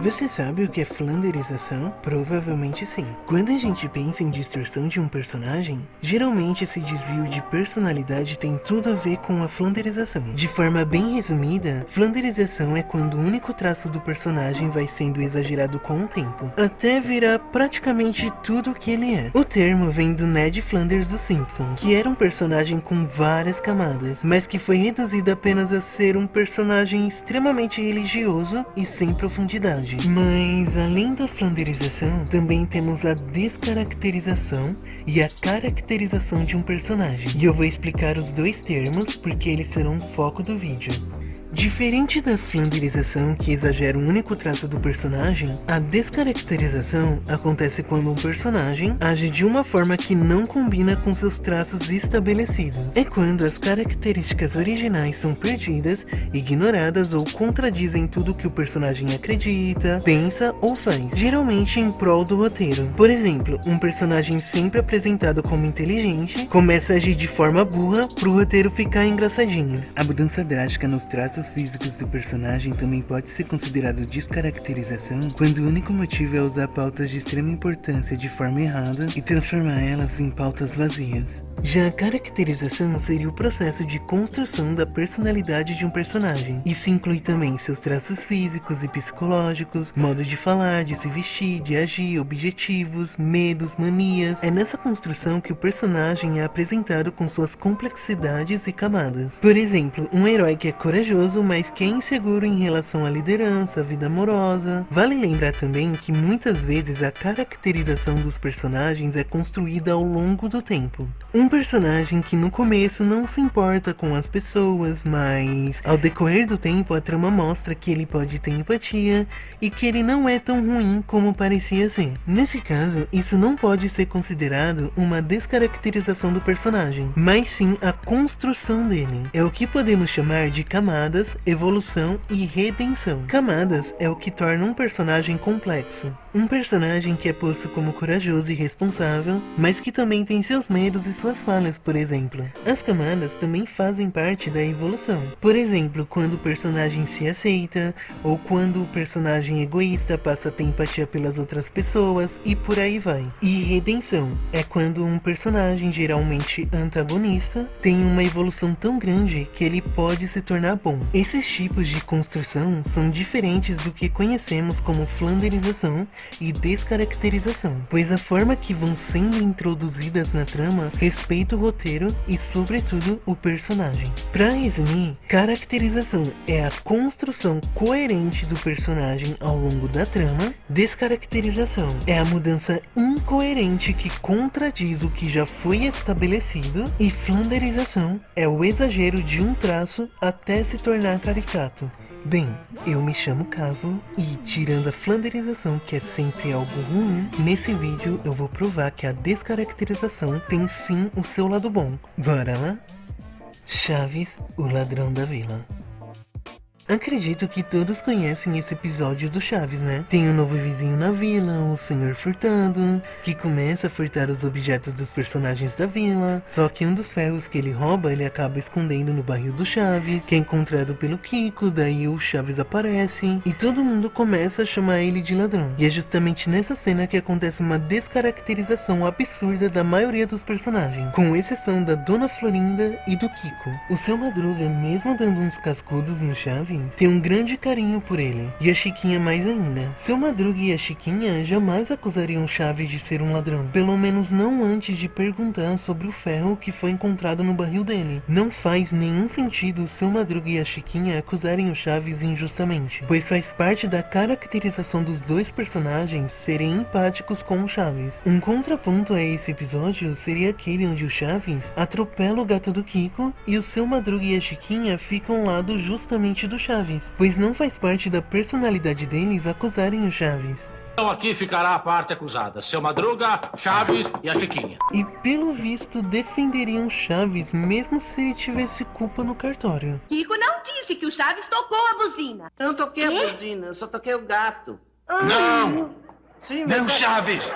Você sabe o que é flanderização? Provavelmente sim. Quando a gente pensa em distorção de um personagem, geralmente esse desvio de personalidade tem tudo a ver com a flanderização. De forma bem resumida, flanderização é quando o único traço do personagem vai sendo exagerado com o tempo, até virar praticamente tudo o que ele é. O termo vem do Ned Flanders dos Simpsons, que era um personagem com várias camadas, mas que foi reduzido apenas a ser um personagem extremamente religioso e sem profundidade. Mas além da flanderização, também temos a descaracterização e a caracterização de um personagem. E eu vou explicar os dois termos porque eles serão o foco do vídeo. Diferente da flanderização, que exagera um único traço do personagem, a descaracterização acontece quando um personagem age de uma forma que não combina com seus traços estabelecidos. É quando as características originais são perdidas, ignoradas ou contradizem tudo que o personagem acredita, pensa ou faz, geralmente em prol do roteiro. Por exemplo, um personagem sempre apresentado como inteligente começa a agir de forma burra pro roteiro ficar engraçadinho. A mudança drástica nos traços físicos do personagem também pode ser considerado descaracterização quando o único motivo é usar pautas de extrema importância de forma errada e transformar elas em pautas vazias. Já a caracterização seria o processo de construção da personalidade de um personagem. Isso inclui também seus traços físicos e psicológicos, modo de falar, de se vestir, de agir, objetivos, medos, manias. É nessa construção que o personagem é apresentado com suas complexidades e camadas. Por exemplo, um herói que é corajoso, mas que é inseguro em relação à liderança, à vida amorosa. Vale lembrar também que muitas vezes a caracterização dos personagens é construída ao longo do tempo. Um personagem que no começo não se importa com as pessoas, mas ao decorrer do tempo a trama mostra que ele pode ter empatia e que ele não é tão ruim como parecia ser. Nesse caso, isso não pode ser considerado uma descaracterização do personagem, mas sim a construção dele. É o que podemos chamar de camadas, evolução e redenção. Camadas é o que torna um personagem complexo. Um personagem que é posto como corajoso e responsável, mas que também tem seus medos e suas falhas, por exemplo. As camadas também fazem parte da evolução. Por exemplo, quando o personagem se aceita, ou quando o personagem egoísta passa a ter empatia pelas outras pessoas, e por aí vai. E redenção é quando um personagem, geralmente antagonista, tem uma evolução tão grande que ele pode se tornar bom. Esses tipos de construção são diferentes do que conhecemos como flanderização e descaracterização, pois a forma que vão sendo introduzidas na trama respeita o roteiro e, sobretudo, o personagem. Para resumir, caracterização é a construção coerente do personagem ao longo da trama, descaracterização é a mudança incoerente que contradiz o que já foi estabelecido, e flanderização é o exagero de um traço até se tornar caricato. Bem, eu me chamo Caslo e, tirando a flanderização, que é sempre algo ruim, nesse vídeo eu vou provar que a descaracterização tem sim o seu lado bom. Bora lá? Chaves, o ladrão da vila. Acredito que todos conhecem esse episódio do Chaves, né? Tem um novo vizinho na vila, o Senhor Furtado, que começa a furtar os objetos dos personagens da vila, só que um dos ferros que ele rouba, ele acaba escondendo no barril do Chaves, que é encontrado pelo Kiko, daí o Chaves aparece, e todo mundo começa a chamar ele de ladrão. E é justamente nessa cena que acontece uma descaracterização absurda da maioria dos personagens, com exceção da Dona Florinda e do Kiko. O Seu Madruga, mesmo dando uns cascudos no Chaves, tem um grande carinho por ele, e a Chiquinha mais ainda. Seu Madruga e a Chiquinha jamais acusariam Chaves de ser um ladrão, pelo menos não antes de perguntar sobre o ferro que foi encontrado no barril dele. Não faz nenhum sentido Seu Madruga e a Chiquinha acusarem o Chaves injustamente, pois faz parte da caracterização dos dois personagens serem empáticos com o Chaves. Um contraponto a esse episódio seria aquele onde o Chaves atropela o gato do Kiko e o Seu Madruga e a Chiquinha ficam ao lado justamente do Chaves, pois não faz parte da personalidade deles acusarem o Chaves. Então aqui ficará a parte acusada, Seu Madruga, Chaves e a Chiquinha. E pelo visto defenderiam Chaves mesmo se ele tivesse culpa no cartório. Kiko não disse que o Chaves tocou a buzina. Eu não toquei a buzina, eu só toquei o gato. Não! Sim, Não, mas... Chaves!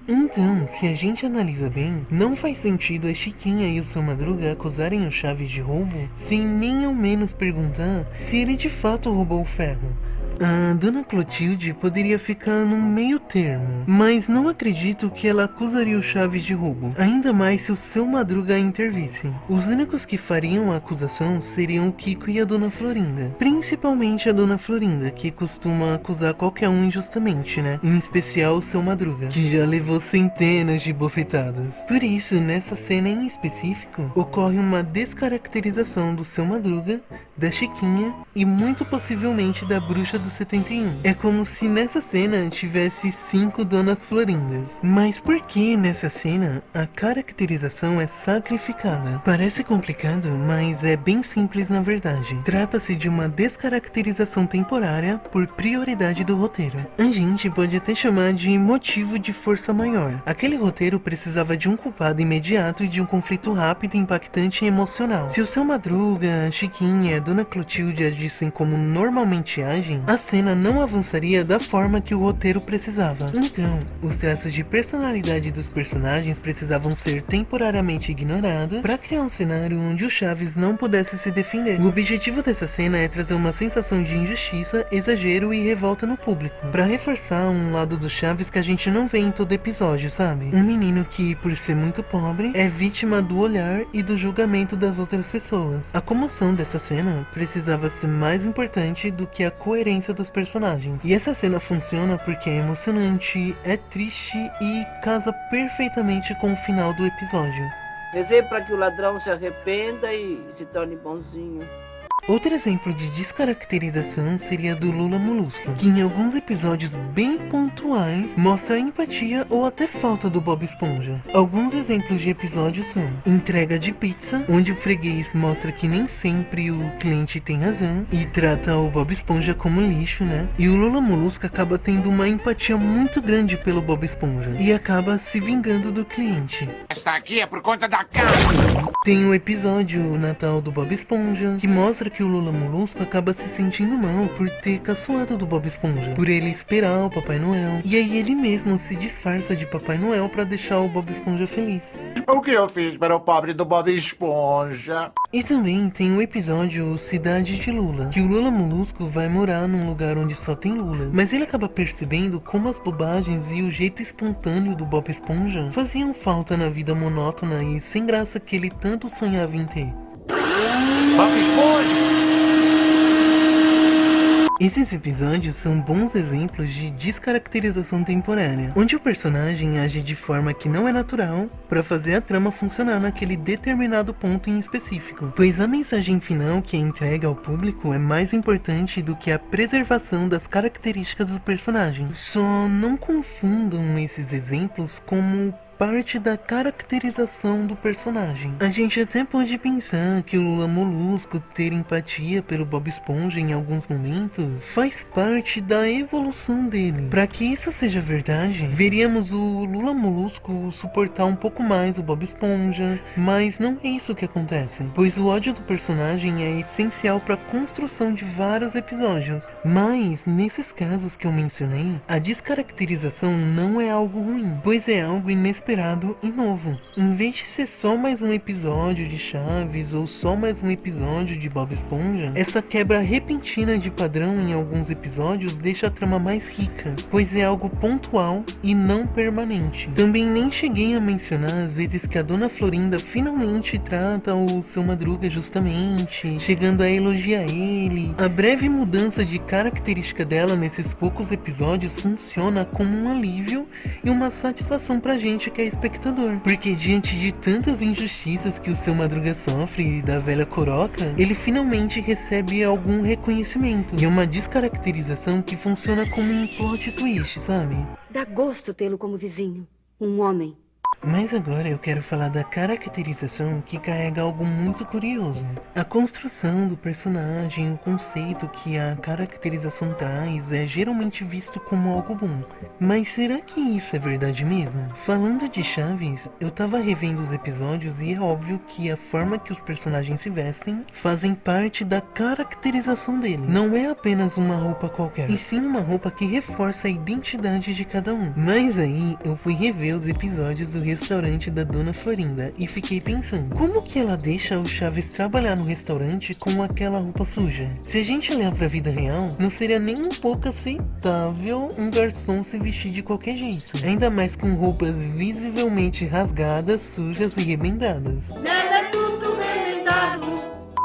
Então, se a gente analisa bem, não faz sentido a Chiquinha e o Seu Madruga acusarem o Chaves de roubo sem nem ao menos perguntar se ele de fato roubou o ferro. A Dona Clotilde poderia ficar num meio termo, mas não acredito que ela acusaria o Chaves de roubo, ainda mais se o seu Madruga intervisse. Os únicos que fariam a acusação seriam o Kiko e a Dona Florinda, principalmente a Dona Florinda, que costuma acusar qualquer um injustamente, né? Em especial o seu Madruga, que já levou centenas de bofetadas. Por isso, nessa cena em específico, ocorre uma descaracterização do seu Madruga, da Chiquinha e muito possivelmente da Bruxa do 71. É como se nessa cena tivesse 5 Donas Florindas. Mas por que nessa cena a caracterização é sacrificada? Parece complicado, mas é bem simples na verdade. Trata-se de uma descaracterização temporária por prioridade do roteiro. A gente pode até chamar de motivo de força maior. Aquele roteiro precisava de um culpado imediato e de um conflito rápido, impactante e emocional. Se o seu Madruga, Chiquinha e a Dona Clotilde agissem como normalmente agem, a cena não avançaria da forma que o roteiro precisava. Então, os traços de personalidade dos personagens precisavam ser temporariamente ignorados para criar um cenário onde o Chaves não pudesse se defender. O objetivo dessa cena é trazer uma sensação de injustiça, exagero e revolta no público, para reforçar um lado do Chaves que a gente não vê em todo episódio, sabe? Um menino que, por ser muito pobre, é vítima do olhar e do julgamento das outras pessoas. A comoção dessa cena precisava ser mais importante do que a coerência dos personagens. E essa cena funciona porque é emocionante, é triste e casa perfeitamente com o final do episódio. Rezei para que o ladrão se arrependa e se torne bonzinho. Outro exemplo de descaracterização seria do Lula Molusco, que em alguns episódios bem pontuais mostra a empatia ou até falta do Bob Esponja. Alguns exemplos de episódios são entrega de pizza, onde o freguês mostra que nem sempre o cliente tem razão e trata o Bob Esponja como lixo, né? E o Lula Molusco acaba tendo uma empatia muito grande pelo Bob Esponja e acaba se vingando do cliente. Esta aqui é por conta da carne. Tem o episódio Natal do Bob Esponja, que mostra que o Lula Molusco acaba se sentindo mal por ter caçoado do Bob Esponja, por ele esperar o Papai Noel. E aí ele mesmo se disfarça de Papai Noel para deixar o Bob Esponja feliz. O que eu fiz para o pobre do Bob Esponja? E também tem o episódio Cidade de Lula, que o Lula Molusco vai morar num lugar onde só tem lulas, mas ele acaba percebendo como as bobagens e o jeito espontâneo do Bob Esponja faziam falta na vida monótona e sem graça que ele tanto sonhava em ter. Bob Esponja! Esses episódios são bons exemplos de descaracterização temporária, onde o personagem age de forma que não é natural para fazer a trama funcionar naquele determinado ponto em específico, pois a mensagem final que é entregue ao público é mais importante do que a preservação das características do personagem. Só não confundam esses exemplos como parte da caracterização do personagem. A gente até pode pensar que o Lula Molusco ter empatia pelo Bob Esponja em alguns momentos faz parte da evolução dele. Para que isso seja verdade, veríamos o Lula Molusco suportar um pouco mais o Bob Esponja, mas não é isso que acontece, pois o ódio do personagem é essencial para a construção de vários episódios. Mas, nesses casos que eu mencionei, a descaracterização não é algo ruim, pois é algo inesperado e novo. Em vez de ser só mais um episódio de Chaves ou só mais um episódio de Bob Esponja, essa quebra repentina de padrão em alguns episódios deixa a trama mais rica, pois é algo pontual e não permanente. Também nem cheguei a mencionar as vezes que a Dona Florinda finalmente trata o seu Madruga justamente, chegando a elogiar ele. A breve mudança de característica dela nesses poucos episódios funciona como um alívio e uma satisfação pra gente que é espectador, porque diante de tantas injustiças que o seu Madruga sofre da velha coroca, ele finalmente recebe algum reconhecimento, e é uma descaracterização que funciona como um plot twist, sabe? Dá gosto tê-lo como vizinho, um homem. Mas agora eu quero falar da caracterização que carrega algo muito curioso. A construção do personagem, o conceito que a caracterização traz é geralmente visto como algo bom. Mas será que isso é verdade mesmo? Falando de Chaves, eu tava revendo os episódios e é óbvio que a forma que os personagens se vestem fazem parte da caracterização dele. Não é apenas uma roupa qualquer, e sim uma roupa que reforça a identidade de cada um. Mas aí eu fui rever os episódios do restaurante da Dona Florinda e fiquei pensando, como que ela deixa o Chaves trabalhar no restaurante com aquela roupa suja? Se a gente olhar pra vida real, não seria nem um pouco aceitável um garçom se vestir de qualquer jeito. Ainda mais com roupas visivelmente rasgadas, sujas e remendadas. Nela é tudo remendado.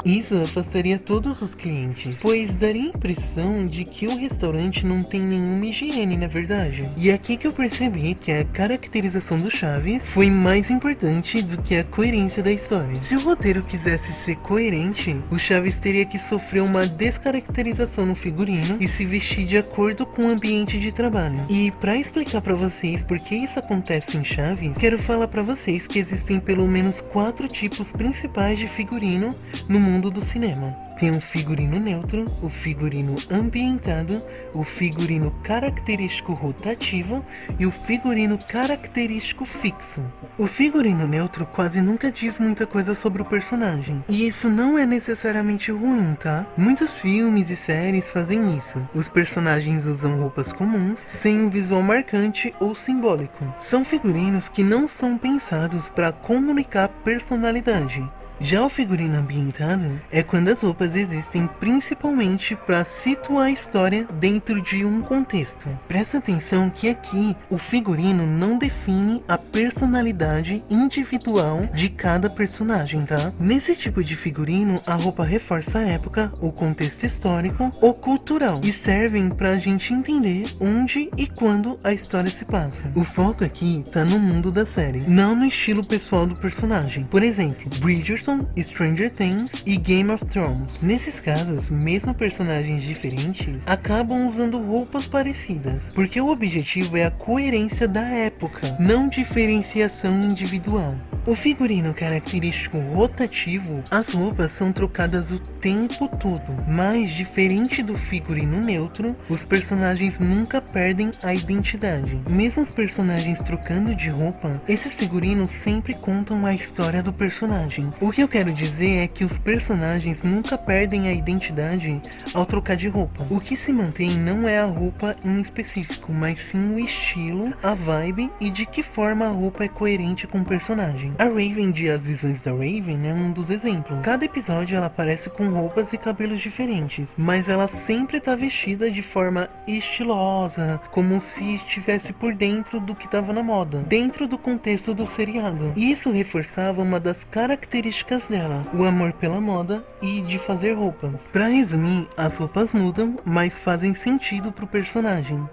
Isso afastaria todos os clientes, pois daria a impressão de que o restaurante não tem nenhuma higiene, na verdade. E é aqui que eu percebi que a caracterização do Chaves foi mais importante do que a coerência da história. Se o roteiro quisesse ser coerente, o Chaves teria que sofrer uma descaracterização no figurino e se vestir de acordo com o ambiente de trabalho. E para explicar para vocês por que isso acontece em Chaves, quero falar para vocês que existem pelo menos 4 tipos principais de figurino no mundo do cinema. Tem o figurino neutro, o figurino ambientado, o figurino característico rotativo e o figurino característico fixo. O figurino neutro quase nunca diz muita coisa sobre o personagem, e isso não é necessariamente ruim, tá? Muitos filmes e séries fazem isso. Os personagens usam roupas comuns, sem um visual marcante ou simbólico. São figurinos que não são pensados para comunicar personalidade. Já o figurino ambientado é quando as roupas existem principalmente para situar a história dentro de um contexto. Presta atenção que aqui o figurino não define a personalidade individual de cada personagem, tá? Nesse tipo de figurino, a roupa reforça a época, o contexto histórico ou cultural e servem pra gente entender onde e quando a história se passa. O foco aqui tá no mundo da série, não no estilo pessoal do personagem. Por exemplo, Bridgerton, Stranger Things e Game of Thrones. Nesses casos, mesmo personagens diferentes acabam usando roupas parecidas, porque o objetivo é a coerência da época, não diferenciação individual. O figurino característico rotativo, as roupas são trocadas o tempo todo, mas diferente do figurino neutro, os personagens nunca perdem a identidade. Mesmo os personagens trocando de roupa, esses figurinos sempre contam a história do personagem. O que eu quero dizer é que os personagens nunca perdem a identidade ao trocar de roupa. O que se mantém não é a roupa em específico, mas sim o estilo, a vibe e de que forma a roupa é coerente com o personagem. A Raven de As Visões da Raven é um dos exemplos. Cada episódio ela aparece com roupas e cabelos diferentes, mas ela sempre tá vestida de forma estilosa, como se estivesse por dentro do que tava na moda, dentro do contexto do seriado. E isso reforçava uma das características dela, o amor pela moda e de fazer roupas. Pra resumir, as roupas mudam, mas fazem sentido pro personagem.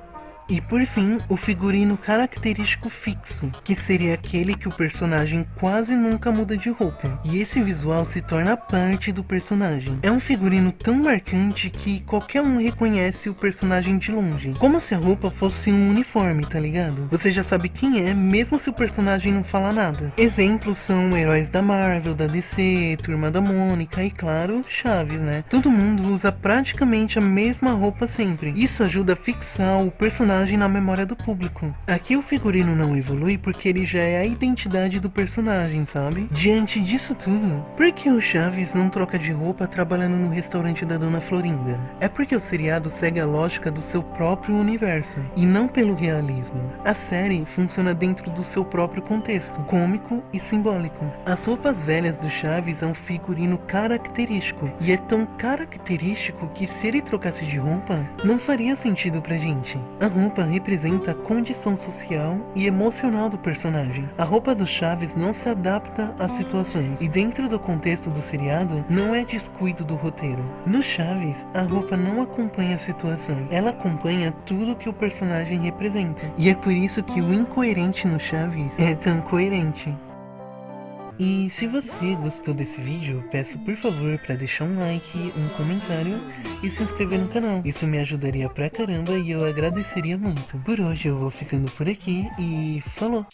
E por fim, o figurino característico fixo, que seria aquele que o personagem quase nunca muda de roupa, e esse visual se torna parte do personagem. É um figurino tão marcante que qualquer um reconhece o personagem de longe, como se a roupa fosse um uniforme, tá ligado? Você já sabe quem é, mesmo se o personagem não fala nada. Exemplos são heróis da Marvel, da DC, Turma da Mônica e, claro, Chaves, né? Todo mundo usa praticamente a mesma roupa sempre. Isso ajuda a fixar o personagem na memória do público. Aqui o figurino não evolui porque ele já é a identidade do personagem, sabe? Diante disso tudo, por que o Chaves não troca de roupa trabalhando no restaurante da Dona Florinda? É porque o seriado segue a lógica do seu próprio universo, e não pelo realismo. A série funciona dentro do seu próprio contexto, cômico e simbólico. As roupas velhas do Chaves é um figurino característico, e é tão característico que se ele trocasse de roupa, não faria sentido pra gente. A roupa representa a condição social e emocional do personagem. A roupa do Chaves não se adapta às situações, e dentro do contexto do seriado, não é descuido do roteiro. No Chaves, a roupa não acompanha a situação, ela acompanha tudo que o personagem representa. E é por isso que o incoerente no Chaves é tão coerente. E se você gostou desse vídeo, peço por favor para deixar um like, um comentário e se inscrever no canal. Isso me ajudaria pra caramba e eu agradeceria muito. Por hoje eu vou ficando por aqui e falou!